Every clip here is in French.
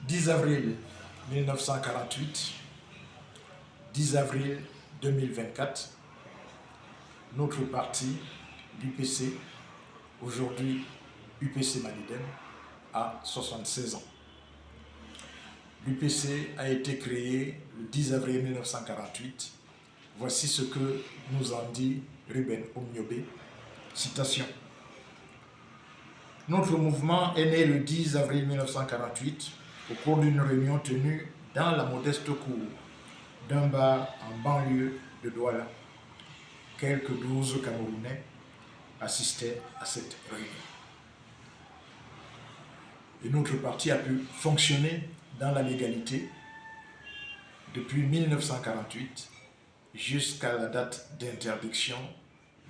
10 avril 1948, 10 avril 2024, notre parti, l'UPC, aujourd'hui UPC Manidem, a 76 ans. L'UPC a été créé le 10 avril 1948. Voici ce que nous en dit Ruben Omniobe. Citation. Notre mouvement est né le 10 avril 1948 au cours d'une réunion tenue dans la modeste cour d'un bar en banlieue de Douala. Quelques 12 Camerounais assistaient à cette réunion. Et notre parti a pu fonctionner dans la légalité depuis 1948 jusqu'à la date d'interdiction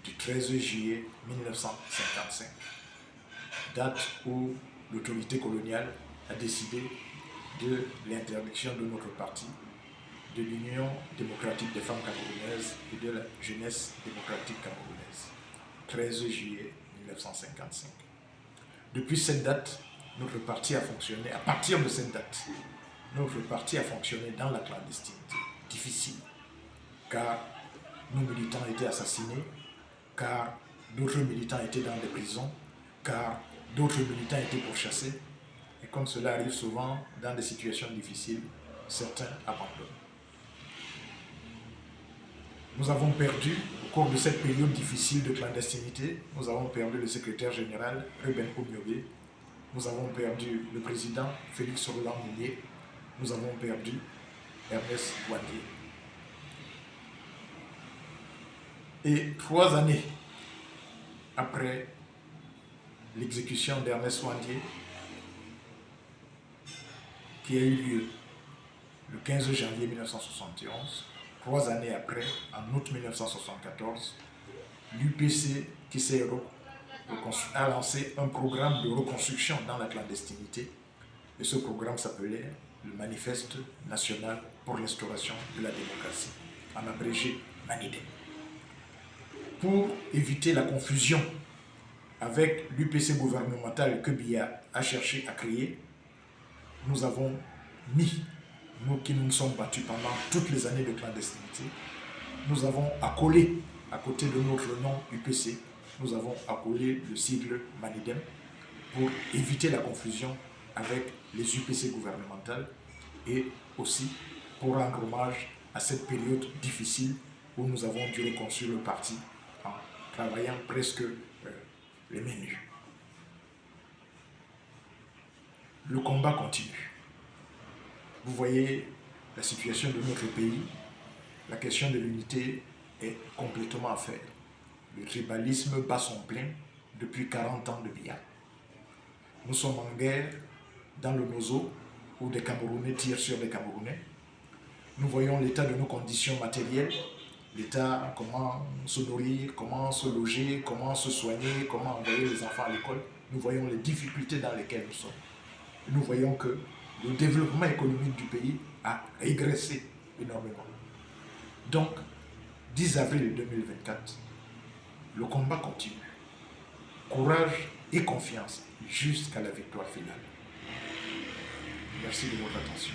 du 13 juillet 1955, date où l'autorité coloniale a décidé de l'interdiction de notre parti, de l'Union démocratique des femmes camerounaises et de la jeunesse démocratique camerounaise, 13 juillet 1955. Depuis cette date, notre parti a fonctionné, à partir de cette date, notre parti a fonctionné dans la clandestinité, difficile, car nos militants étaient assassinés, car d'autres militants étaient dans des prisons, car d'autres militants étaient pourchassés. Et comme cela arrive souvent dans des situations difficiles, certains abandonnent. Nous avons perdu, au cours de cette période difficile de clandestinité, nous avons perdu le secrétaire général Ruben Omniobe, nous avons perdu le président Félix Roland Mounier, nous avons perdu Ernest Ouandié. Et 3 années après l'exécution d'Ernest Ouandié, qui a eu lieu le 15 janvier 1971, 3 années après, en août 1974, l'UPC qui a lancé un programme de reconstruction dans la clandestinité. Et ce programme s'appelait le Manifeste national pour l'instauration de la démocratie, en abrégé Manidem. Pour éviter la confusion avec l'UPC gouvernemental que Biya a cherché à créer, nous avons mis, nous qui nous sommes battus pendant toutes les années de clandestinité, nous avons accolé, à côté de notre nom UPC, nous avons accolé le sigle Manidem pour éviter la confusion avec les UPC gouvernementales et aussi pour rendre hommage à cette période difficile où nous avons dû reconstruire le parti en travaillant presque les mains nues. Le combat continue. Vous voyez la situation de notre pays, la question de l'unité est complètement à faire. Le tribalisme bat son plein depuis 40 ans de Biya. Nous sommes en guerre dans le Nozo où des Camerounais tirent sur des Camerounais. Nous voyons l'état de nos conditions matérielles, l'état, comment se nourrir, comment se loger, comment se soigner, comment envoyer les enfants à l'école. Nous voyons les difficultés dans lesquelles nous sommes. Nous voyons que le développement économique du pays a régressé énormément. Donc, 10 avril 2024, le combat continue. Courage et confiance jusqu'à la victoire finale. Merci de votre attention.